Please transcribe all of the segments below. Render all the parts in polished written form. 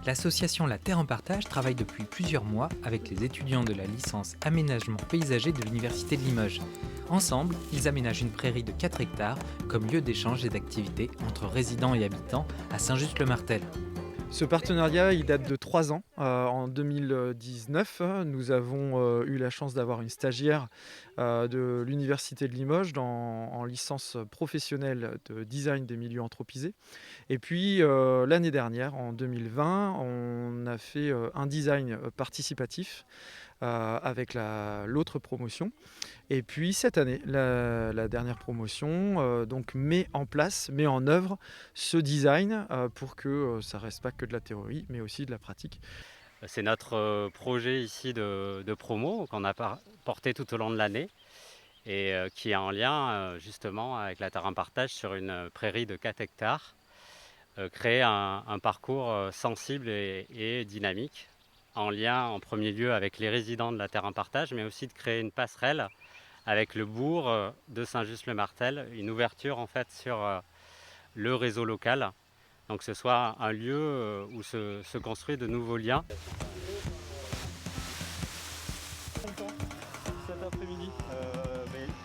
L'association La Terre en Partage travaille depuis plusieurs mois avec les étudiants de la licence Aménagement paysager de l'Université de Limoges. Ensemble, ils aménagent une prairie de 4 hectares comme lieu d'échange et d'activité entre résidents et habitants à Saint-Just-le-Martel. Ce partenariat, il date de 3 ans. En 2019, nous avons eu la chance d'avoir une stagiaire de l'Université de Limoges en licence professionnelle de design des milieux anthropisés. Et puis l'année dernière, en 2020, on a fait un design participatif avec l'autre promotion. Et puis cette année, la dernière promotion donc met en œuvre ce design pour que ça ne reste pas que de la théorie, mais aussi de la pratique. C'est notre projet ici de promo qu'on a porté tout au long de l'année et qui est en lien justement avec la Terre en Partage sur une prairie de 4 hectares. Créer un parcours sensible et dynamique en lien en premier lieu avec les résidents de la Terre en Partage, mais aussi de créer une passerelle avec le bourg de Saint-Just-le-Martel, une ouverture en fait sur le réseau local. Donc que ce soit un lieu où se construit de nouveaux liens. Cet après-midi,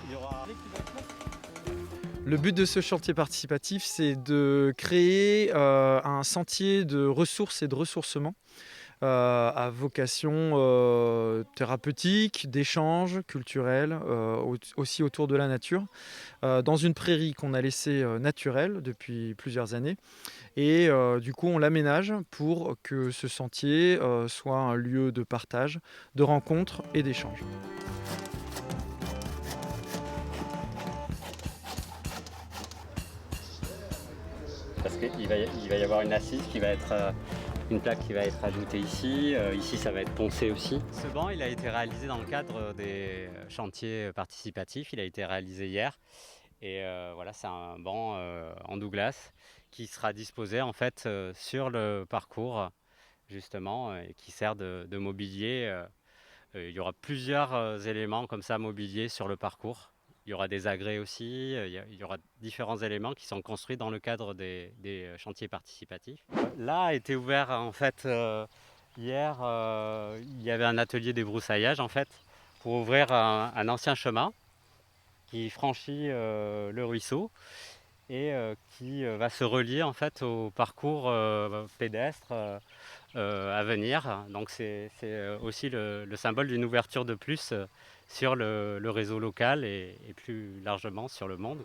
il y aura... Le but de ce chantier participatif, c'est de créer un sentier de ressources et de ressourcement à vocation thérapeutique, d'échange culturel, aussi autour de la nature, dans une prairie qu'on a laissée naturelle depuis plusieurs années. Et du coup, on l'aménage pour que ce sentier soit un lieu de partage, de rencontre et d'échange. Parce qu'il va y avoir une assise qui va être une plaque qui va être ajoutée ici. Ici, ça va être poncé aussi. Ce banc, il a été réalisé dans le cadre des chantiers participatifs. Il a été réalisé hier. Et voilà, c'est un banc en Douglas qui sera disposé en fait sur le parcours justement et qui sert de mobilier. Il y aura plusieurs éléments comme ça mobilier sur le parcours. Il y aura des agrès aussi, il y aura différents éléments qui sont construits dans le cadre des chantiers participatifs. Là a été ouvert en fait hier, il y avait un atelier débroussaillage en fait pour ouvrir un ancien chemin qui franchit le ruisseau et qui va se relier en fait au parcours pédestre à venir. Donc c'est aussi le symbole d'une ouverture de plus sur le réseau local et plus largement sur le monde.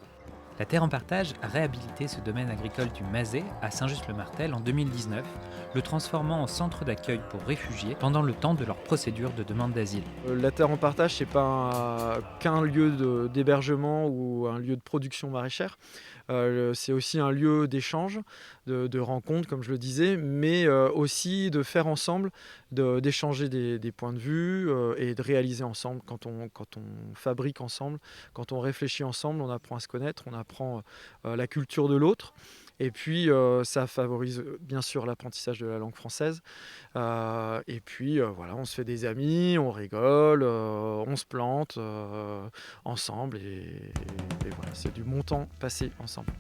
La Terre en Partage a réhabilité ce domaine agricole du Mazet à Saint-Just-le-Martel en 2019, le transformant en centre d'accueil pour réfugiés pendant le temps de leur procédure de demande d'asile. La Terre en Partage, ce n'est pas qu'un lieu d'hébergement ou un lieu de production maraîchère. C'est aussi un lieu d'échange, de rencontre, comme je le disais, mais aussi de faire ensemble, d'échanger des points de vue et de réaliser ensemble. Quand on fabrique ensemble, quand on réfléchit ensemble, on apprend à se connaître, on apprend la culture de l'autre. Et puis, ça favorise bien sûr l'apprentissage de la langue française. Et puis, voilà, on se fait des amis, on rigole, on se plante ensemble. Et voilà, c'est du bon temps passé ensemble.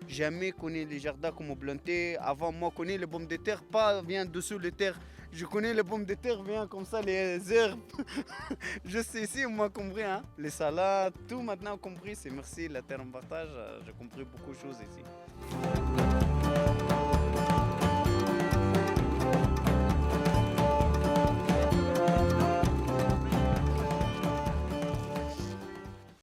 Jamais connais les jardins comme planter. Avant moi, connais les pommes de terre, pas vient dessous les terres. Je connais les pommes de terre, vient comme ça les herbes. Je sais ici, moi compris, hein. Les salades, tout maintenant compris. C'est merci la terre en partage. J'ai compris beaucoup de choses ici.